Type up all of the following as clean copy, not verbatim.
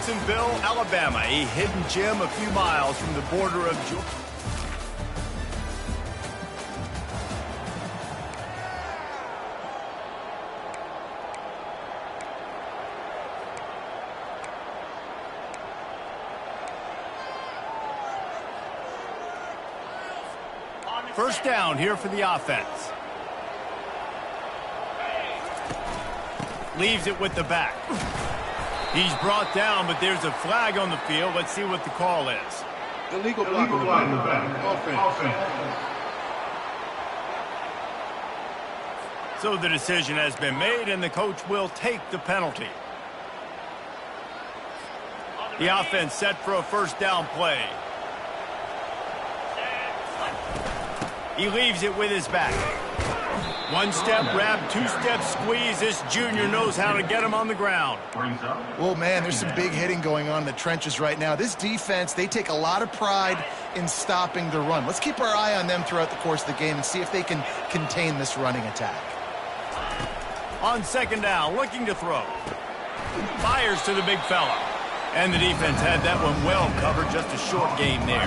Jacksonville, Alabama, a hidden gem a few miles from the border of Georgia. First down here for the offense. Leaves it with the back. He's brought down, but there's a flag on the field. Let's see what the call is. Illegal block in the back. Offense. So the decision has been made, and the coach will take the penalty. The offense set for a first down play. He leaves it with his back. One step grab, two step squeeze. This junior knows how to get him on the ground. Well, man, there's some big hitting going on in the trenches right now. This defense, they take a lot of pride in stopping the run. Let's keep our eye on them throughout the course of the game and see if they can contain this running attack. On second down, looking to throw. Fires to the big fella. And the defense had that one well covered, just a short game there.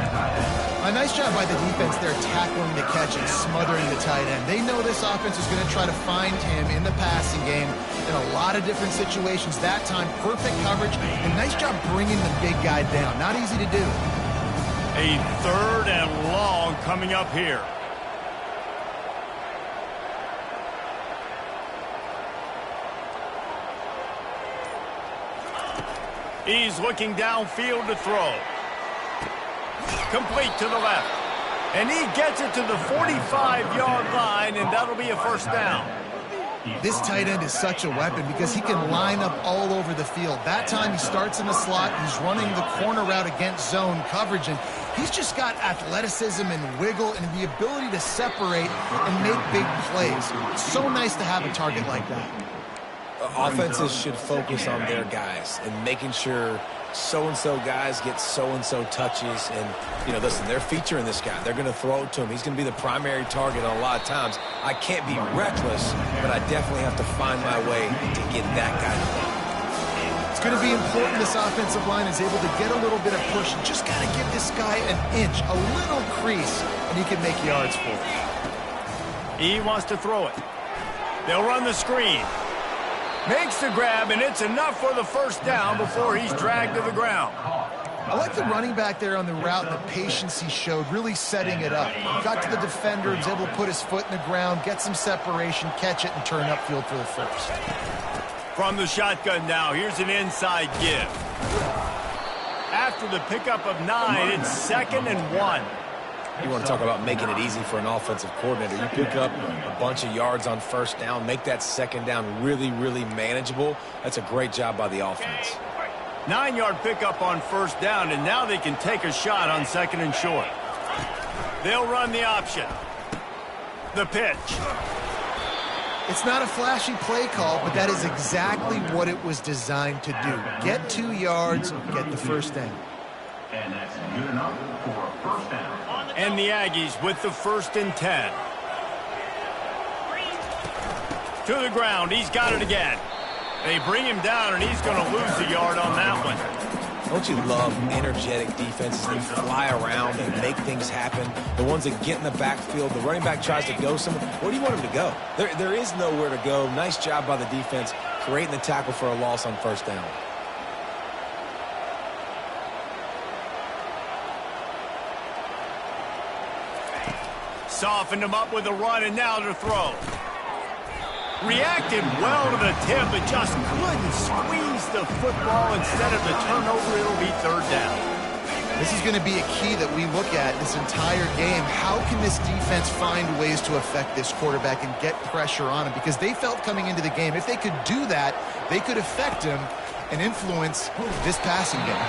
A nice job by the defense there tackling the catch and smothering the tight end. They know this offense is going to try to find him in the passing game in a lot of different situations. That time, perfect coverage, and nice job bringing the big guy down. Not easy to do. A third and long coming up here. He's looking downfield to throw. Complete to the left. And he gets it to the 45-yard line, and that'll be a first down. This tight end is such a weapon because he can line up all over the field. That time he starts in the slot. He's running the corner route against zone coverage, and he's just got athleticism and wiggle and the ability to separate and make big plays. It's so nice to have a target like that. Offenses should focus on their guys and making sure so-and-so guys get so-and-so touches. And, you know, listen, they're featuring this guy. They're going to throw it to him. He's going to be the primary target on a lot of times. I can't be reckless, but I definitely have to find my way to get that guy the ball. It's going to be important this offensive line is able to get a little bit of push. Just got to give this guy an inch, a little crease, and he can make yards for it. He wants to throw it. They'll run the screen. Makes the grab, and it's enough for the first down before he's dragged to the ground. I like the running back there on the route and the patience he showed, really setting it up. Got to the defender, was able to put his foot in the ground, get some separation, catch it, and turn upfield for the first. From the shotgun now, here's an inside give. After the pickup of 9, it's 2nd and 1. You want to talk about making it easy for an offensive coordinator. You pick up a bunch of yards on first down, make that second down really, really manageable. That's a great job by the offense. 9-yard pickup on first down, and now they can take a shot on 2nd and short. They'll run the option. The pitch. It's not a flashy play call, but that is exactly what it was designed to do. Get 2 yards, get the first down. And that's good enough for a first down. And the Aggies with the 1st and 10. To the ground. He's got it again. They bring him down, and he's going to lose a yard on that one. Don't you love energetic defenses that fly around and make things happen? The ones that get in the backfield, the running back tries to go somewhere. Where do you want him to go? There is nowhere to go. Nice job by the defense creating the tackle for a loss on first down. Softened him up with a run, and now to throw. Reacted well to the tip, but just couldn't squeeze the football. Instead of the turnover, it'll be 3rd down. This is going to be a key that we look at this entire game. How can this defense find ways to affect this quarterback and get pressure on him? Because they felt coming into the game, if they could do that, they could affect him and influence this passing game.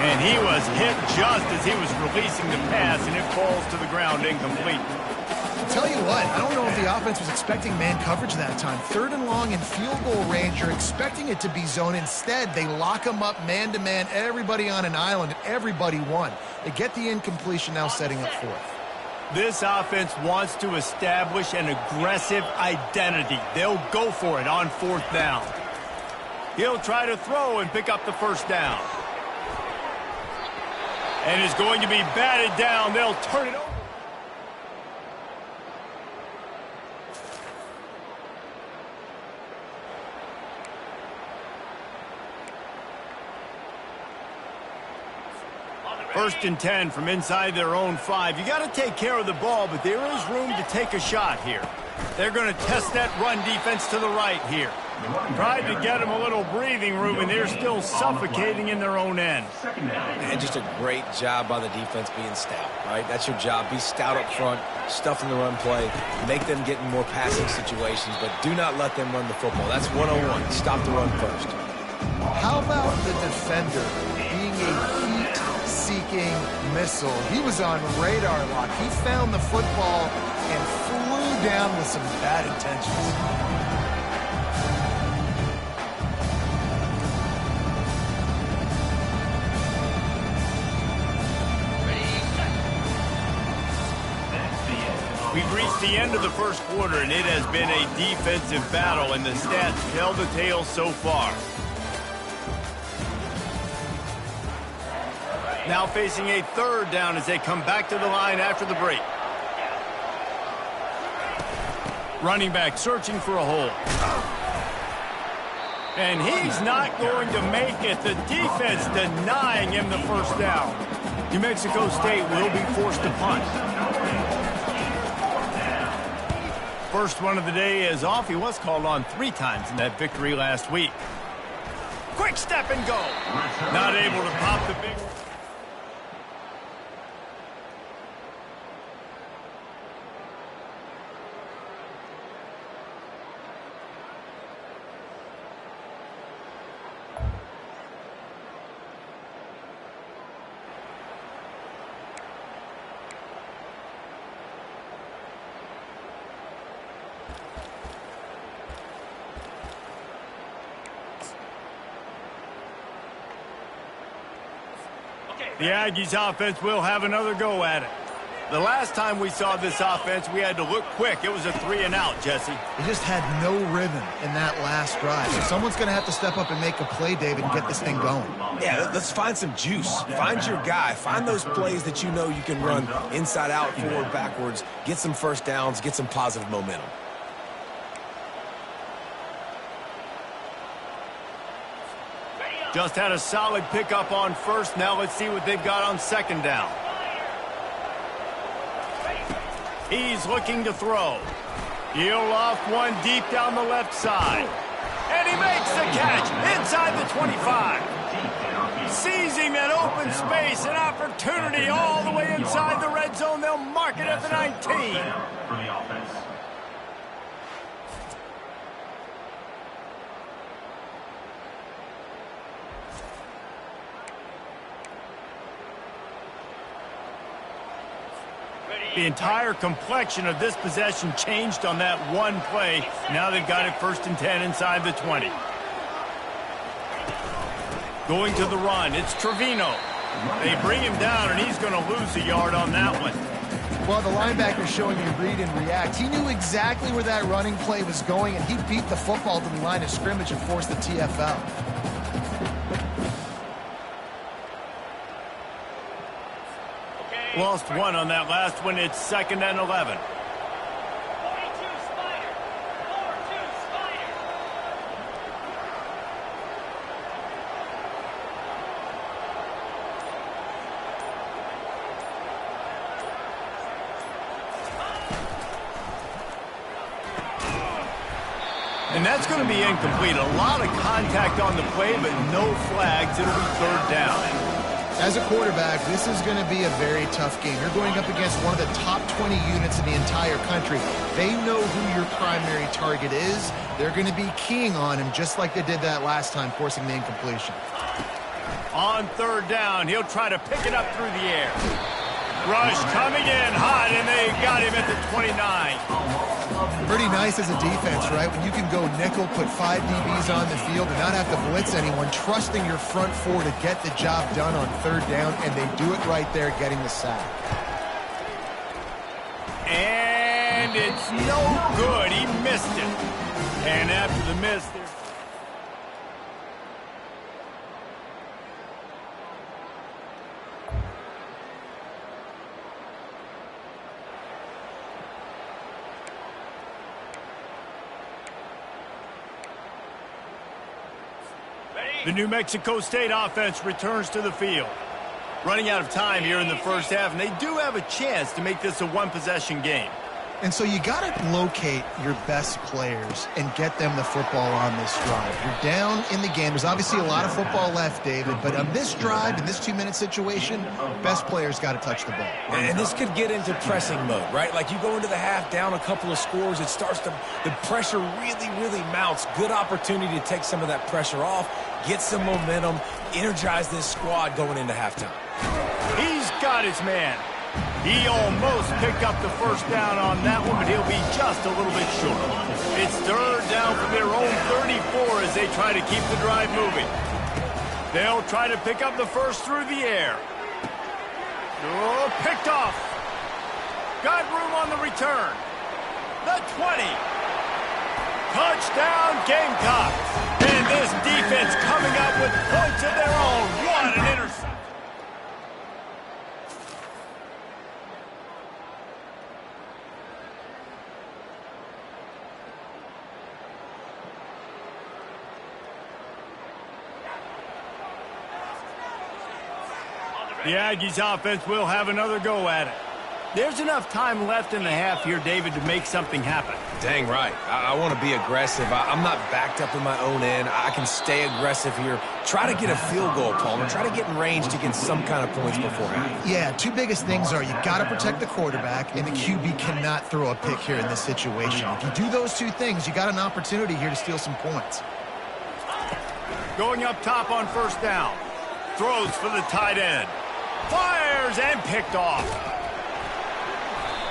And he was hit just as he was releasing the pass, and it falls to the ground incomplete. I'll tell you what, I don't know if the offense was expecting man coverage that time. 3rd and long in field goal range, you're expecting it to be zone. Instead, they lock them up man-to-man, everybody on an island, and everybody won. They get the incompletion, now setting up 4th. This offense wants to establish an aggressive identity. They'll go for it on 4th down. He'll try to throw and pick up the first down. And is going to be batted down. They'll turn it over. First and 10 from inside their own 5. You got to take care of the ball, but there is room to take a shot here. They're going to test that run defense to the right here. Tried to get them a little breathing room, and they're still suffocating in their own end. And just a great job by the defense being stout, right? That's your job. Be stout up front, stuff in the run play, make them get in more passing situations, but do not let them run the football. That's 101. Stop the run first. How about the defender being a heat-seeking missile? He was on radar lock. He found the football and flew down with some bad intentions. We've reached the end of the first quarter, and it has been a defensive battle, and the stats tell the tale so far. Now facing a third down as they come back to the line after the break. Running back searching for a hole. And he's not going to make it. The defense denying him the first down. New Mexico State will be forced to punt. First one of the day is off. He was called on 3 times in that victory last week. Quick step and go. Not able to pop the big one. The Aggies offense will have another go at it. The last time we saw this offense, we had to look quick. It was a 3-and-out, Jesse. They just had no rhythm in that last drive. So someone's going to have to step up and make a play, David, and get this thing going. Yeah, let's find some juice. Find your guy. Find those plays that you know you can run inside out, forward, backwards. Get some first downs. Get some positive momentum. Just had a solid pickup on first. Now let's see what they've got on second down. He's looking to throw. He'll off one deep down the left side. And he makes the catch inside the 25. Seizing that open space, an opportunity all the way inside the red zone. They'll mark it at the 19. The entire complexion of this possession changed on that one play. Now they've got it first and 10 inside the 20. Going to the run, it's Trevino. They bring him down, and he's going to lose a yard on that one. Well, the linebacker's showing you read and react. He knew exactly where that running play was going, and he beat the football to the line of scrimmage and forced the TFL. Lost one on that last one. It's second and 11. And that's going to be incomplete. A lot of contact on the play, but no flags. It'll be third down. As a quarterback, this is going to be a very tough game. You're going up against one of the top 20 units in the entire country. They know who your primary target is. They're going to be keying on him just like they did that last time, forcing the incompletion. On third down, he'll try to pick it up through the air. Rush coming in hot, and they got him at the 29. Pretty nice as a defense, right? When you can go nickel, put 5 DBs on the field and not have to blitz anyone, trusting your front 4 to get the job done on third down, and they do it right there, getting the sack. And it's no good. He missed it. And after the miss, The New Mexico State offense returns to the field. Running out of time here in the first half, and they do have a chance to make this a one-possession game. And so you got to locate your best players and get them the football on this drive. You're down in the game. There's obviously a lot of football left, David, but on this drive, in this 2-minute situation, best players got to touch the ball. And this could get into pressing mode, right? Like you go into the half down a couple of scores, it starts to, the pressure really, really mounts. Good opportunity to take some of that pressure off, get some momentum, energize this squad going into halftime. He's got his man. He almost picked up the first down on that one, but he'll be just a little bit short. It's third down from their own 34 as they try to keep the drive moving. They'll try to pick up the first through the air. Oh, picked off. Got room on the return. The 20. Touchdown, Gamecocks. And this defense coming up with points of their own. What an interception. The Aggies offense will have another go at it. There's enough time left in the half here, David, to make something happen. Dang right. I want to be aggressive. I'm not backed up in my own end. I can stay aggressive here. Try to get a field goal, Palmer. Try to get in range to get some kind of points before half. Yeah, two biggest things are you got to protect the quarterback, and the QB cannot throw a pick here in this situation. If you do those two things, you got an opportunity here to steal some points. Going up top on first down. Throws for the tight end. Fires and picked off.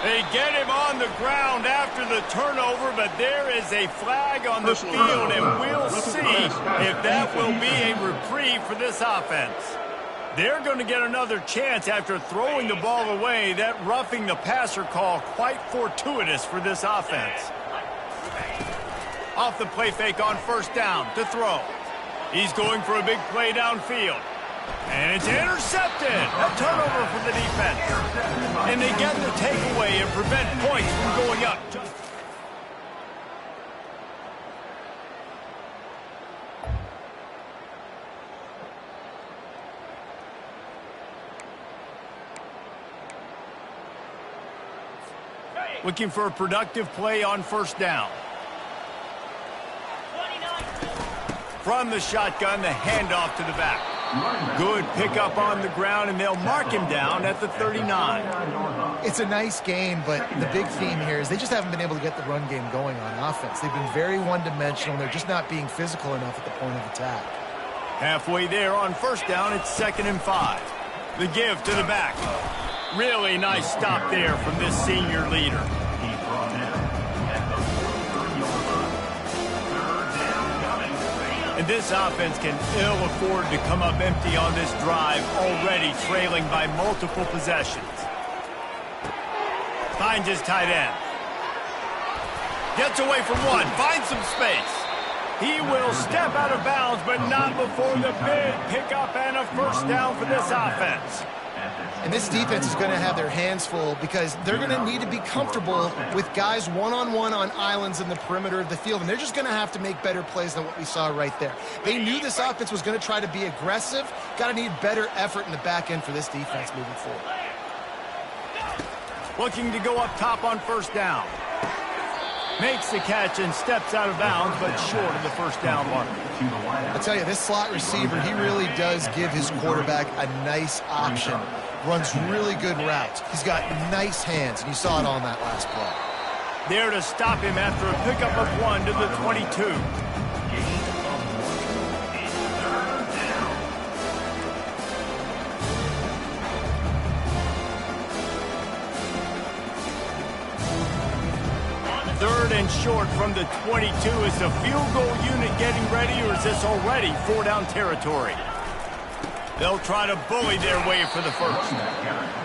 They get him on the ground after the turnover, but there is a flag on the field, and we'll see if that will be a reprieve for this offense. They're going to get another chance after throwing the ball away. That roughing the passer call quite fortuitous for this offense. Off the play fake on first down to throw. He's going for a big play downfield. And it's intercepted. A turnover for the defense. And they get the takeaway and prevent points from going up. Looking for a productive play on first down. From the shotgun, the handoff to the back. Good pickup on the ground, and they'll mark him down at the 39. It's a nice game, but the big theme here is they just haven't been able to get the run game going on offense. They've been very one-dimensional. They're just not being physical enough at the point of attack. Halfway there on first down, it's 2nd and 5. The give to the back. Really nice stop there from this senior leader. And this offense can ill afford to come up empty on this drive, already trailing by multiple possessions. Finds his tight end. Gets away from one, finds some space. He will step out of bounds, but not before the big pickup and a first down for this offense. And this defense is going to have their hands full because they're going to need to be comfortable with guys one-on-one on islands in the perimeter of the field, and they're just going to have to make better plays than what we saw right there. They knew this offense was going to try to be aggressive. Got to need better effort in the back end for this defense moving forward. Looking to go up top on first down. Makes the catch and steps out of bounds, but short of the first down mark. I tell you, this slot receiver, he really does give his quarterback a nice option. Runs really good routes. He's got nice hands, and you saw it on that last play. There to stop him after a pickup of 1 to the 22. Third and short from the 22. Is the field goal unit getting ready, or is this already 4-down territory? They'll try to bully their way for the first.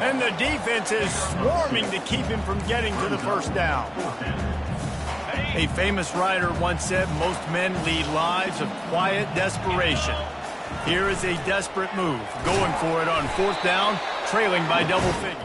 And the defense is swarming to keep him from getting to the first down. A famous writer once said, most men lead lives of quiet desperation. Here is a desperate move, going for it on fourth down, trailing by double figures.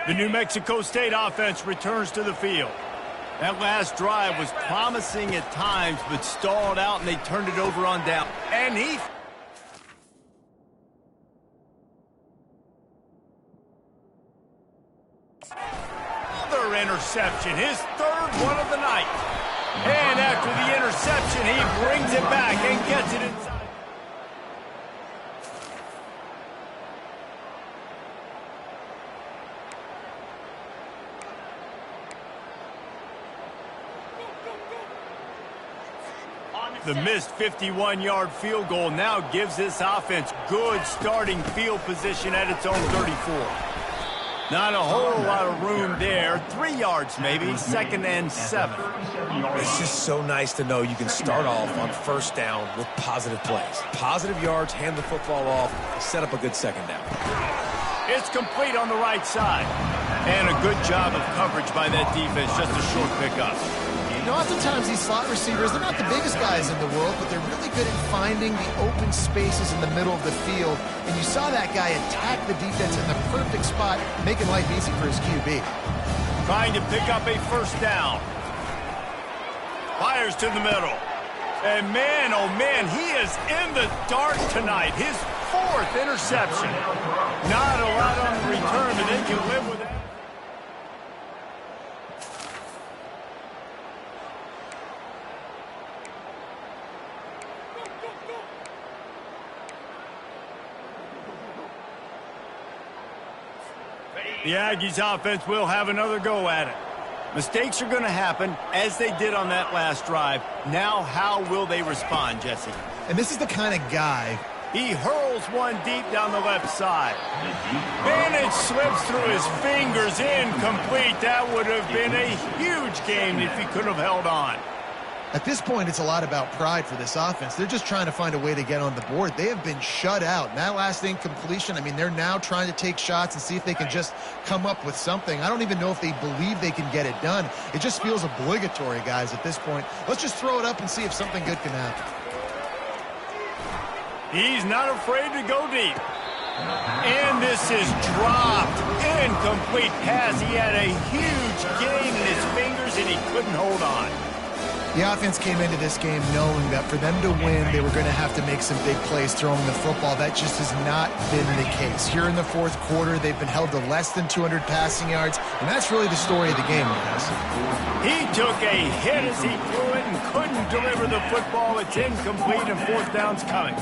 The New Mexico State offense returns to the field. That last drive was promising at times, but stalled out, and they turned it over on down. And he... Another interception, his third one of the night. And after the interception, he brings it back and gets it inside. The missed 51-yard field goal now gives this offense good starting field position at its own 34. Not a whole lot of room there. 3 yards maybe, 2nd and 7. It's just so nice to know you can start off on first down with positive plays. Positive yards, hand the football off, set up a good second down. It's complete on the right side. And a good job of coverage by that defense, just a short pickup. You know, oftentimes these slot receivers, they're not the biggest guys in the world, but they're really good at finding the open spaces in the middle of the field. And you saw that guy attack the defense in the perfect spot, making life easy for his QB. Trying to pick up a first down. Fires to the middle. And man, oh man, he is in the dark tonight. His 4th interception. Not a lot on the return, but they can live with it. The Aggies offense will have another go at it. Mistakes are going to happen, as they did on that last drive. Now, how will they respond, Jesse? And this is the kind of guy. He hurls one deep down the left side. And it slips through his fingers, incomplete. That would have been a huge game if he could have held on. At this point, it's a lot about pride for this offense. They're just trying to find a way to get on the board. They have been shut out. And that last incompletion, I mean, they're now trying to take shots and see if they can just come up with something. I don't even know if they believe they can get it done. It just feels obligatory, guys, at this point. Let's just throw it up and see if something good can happen. He's not afraid to go deep. And this is dropped. Incomplete pass. He had a huge gain in his fingers, and he couldn't hold on. The offense came into this game knowing that for them to win, they were going to have to make some big plays throwing the football. That just has not been the case. Here in the 4th quarter, they've been held to less than 200 passing yards, and that's really the story of the game, guys. He took a hit as he threw it and couldn't deliver the football. It's incomplete, and 4th down's coming.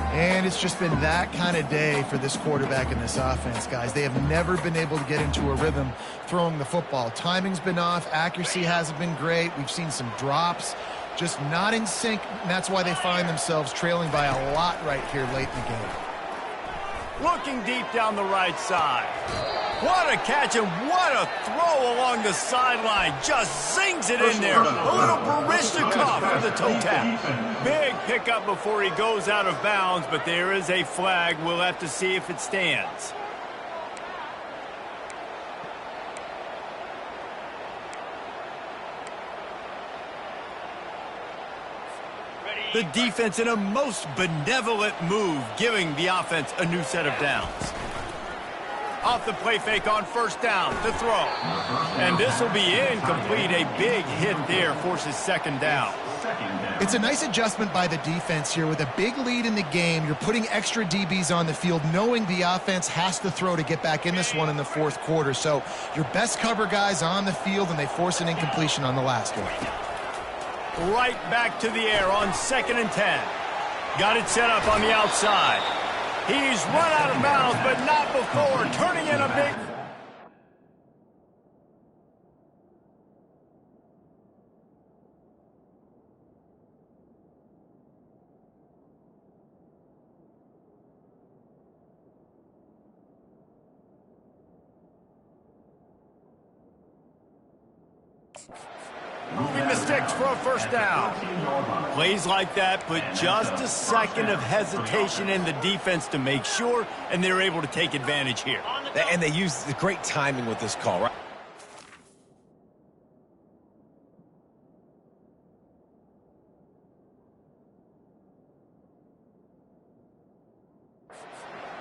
And it's just been that kind of day for this quarterback and this offense, guys. They have never been able to get into a rhythm throwing the football. Timing's been off. Accuracy hasn't been great. We've seen some drops, just not in sync, and that's why they find themselves trailing by a lot right here late in the game. Looking deep down the right side. What a catch and what a throw along the sideline. Just zings it in there. A little Barishnikov for the toe tap. Big pickup before he goes out of bounds, but there is a flag. We'll have to see if it stands. The defense in a most benevolent move, giving the offense a new set of downs. Off the play fake on first down to throw. And this will be incomplete. A big hit there forces 2nd down. It's a nice adjustment by the defense here. With a big lead in the game, you're putting extra DBs on the field, knowing the offense has to throw to get back in this one in the 4th quarter. So your best cover guys on the field, and they force an incompletion on the last one. Right back to the air on 2nd and 10. Got it set up on the outside. He's run out of bounds, but not before turning in a big... Moving the sticks for a first down. Plays like that put just a second of hesitation in the defense to make sure, and they're able to take advantage here. And they use the great timing with this call, right?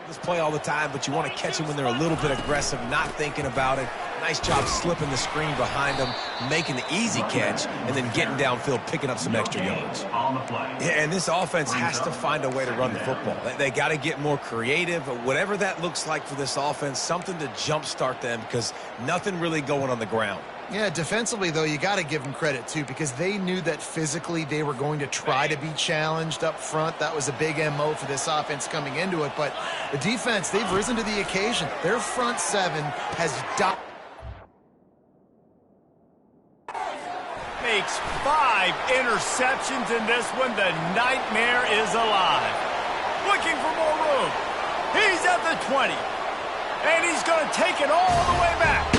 this play all the time, but you want to catch them when they're a little bit aggressive, not thinking about it. Nice job slipping the screen behind them, making the easy catch, and then getting downfield, picking up some extra yards. Yeah, and this offense has to find a way to run the football. They got to get more creative, whatever that looks like for this offense, something to jumpstart them because nothing really going on the ground. Yeah, defensively, though, you got to give them credit, too, because they knew that physically they were going to try to be challenged up front. That was a big MO for this offense coming into it. But the defense, they've risen to the occasion. Their front seven has makes 5 interceptions in this one. The nightmare is alive. Looking for more room. He's at the 20. And he's going to take it all the way back.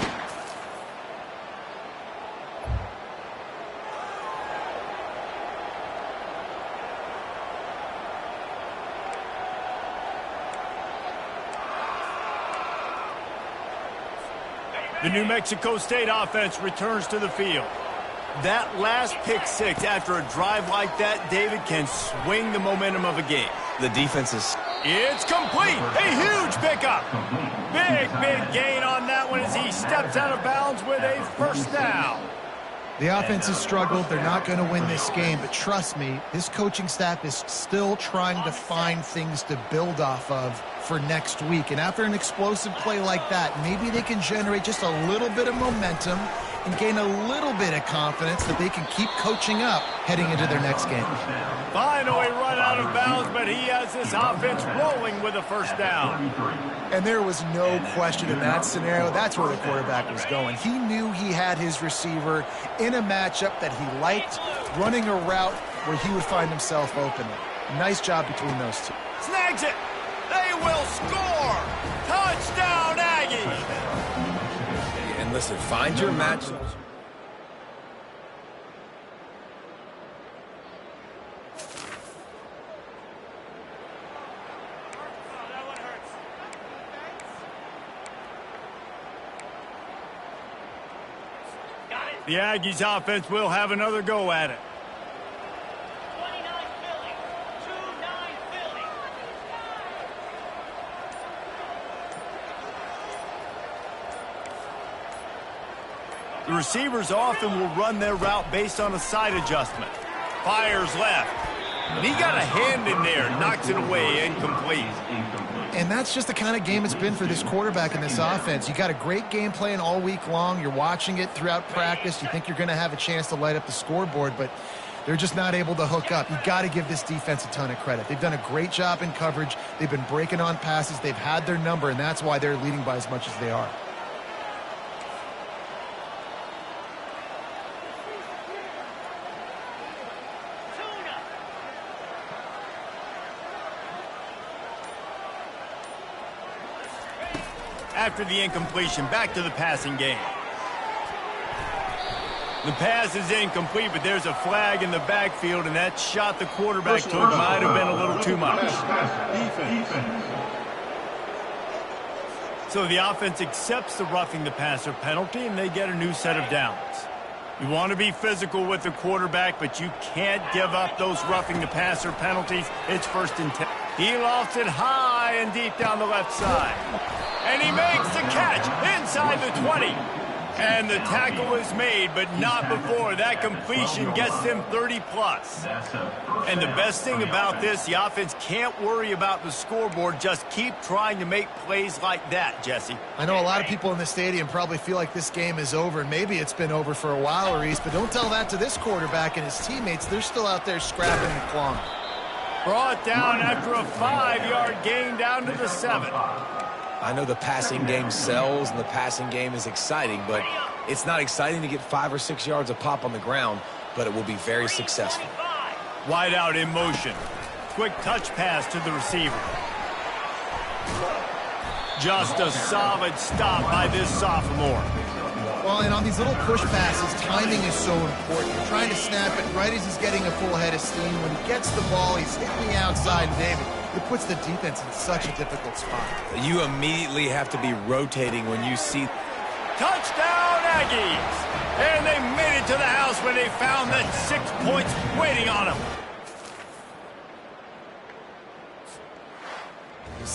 The New Mexico State offense returns to the field. That last pick six after a drive like that, David, can swing the momentum of a game. The defense is... It's complete. A huge pickup. Big gain on that one as he steps out of bounds with a first down. The offense has struggled. They're not going to win this game, but trust me, this coaching staff is still trying to find things to build off of for next week. And after an explosive play like that, maybe they can generate just a little bit of momentum and gain a little bit of confidence that they can keep coaching up heading into their next game. Finally run out of bounds, but he has this offense rolling with a first down. And there was no question in that scenario. That's where the quarterback was going. He knew he had his receiver in a matchup that he liked, running a route where he would find himself open. Nice job between those two. Snags it. They will score. Touchdown, Aggies. And listen, find your matchups. The Aggies offense will have another go at it. 29 Philly. 2-9 Philly. The receivers often will run their route based on a side adjustment. Fires left. And he got a hand in there, knocks it away, incomplete. And that's just the kind of game it's been for this quarterback in this offense. You got a great game plan all week long. You're watching it throughout practice. You think you're going to have a chance to light up the scoreboard, but they're just not able to hook up. You got to give this defense a ton of credit. They've done a great job in coverage. They've been breaking on passes. They've had their number, and that's why they're leading by as much as they are. After the incompletion, back to the passing game. The pass is incomplete, but there's a flag in the backfield, and that shot the quarterback took might have been a little too much. So the offense accepts the roughing the passer penalty, and they get a new set of downs. You want to be physical with the quarterback, but you can't give up those roughing the passer penalties. It's 1st and 10. He lofts it high and deep down the left side. And he makes the catch inside the 20. And the tackle is made, but not before. That completion gets them 30-plus. And the best thing about this, the offense can't worry about the scoreboard. Just keep trying to make plays like that, Jesse. I know a lot of people in the stadium probably feel like this game is over, and maybe it's been over for a while, Reese, but don't tell that to this quarterback and his teammates. They're still out there scrapping and clawing. Brought down after a 5-yard gain down to the 7. I know the passing game sells and the passing game is exciting, but it's not exciting to get 5 or 6 yards of pop on the ground, but it will be very successful. Wide out in motion. Quick touch pass to the receiver. Just a solid stop by this sophomore. Well, and on these little push passes, timing is so important. You're trying to snap it right as he's getting a full head of steam. When he gets the ball, he's hitting the outside, David. It puts the defense in such a difficult spot. You immediately have to be rotating when you see... Touchdown, Aggies! And they made it to the house when they found that 6 points waiting on them.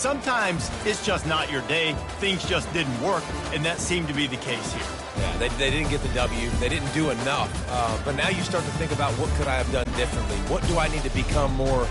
sometimes it's just not your day. Things just didn't work, and that seemed to be the case here. Yeah, they didn't get the W. They didn't do enough. But now you start to think about, what could I have done differently? What do I need to become more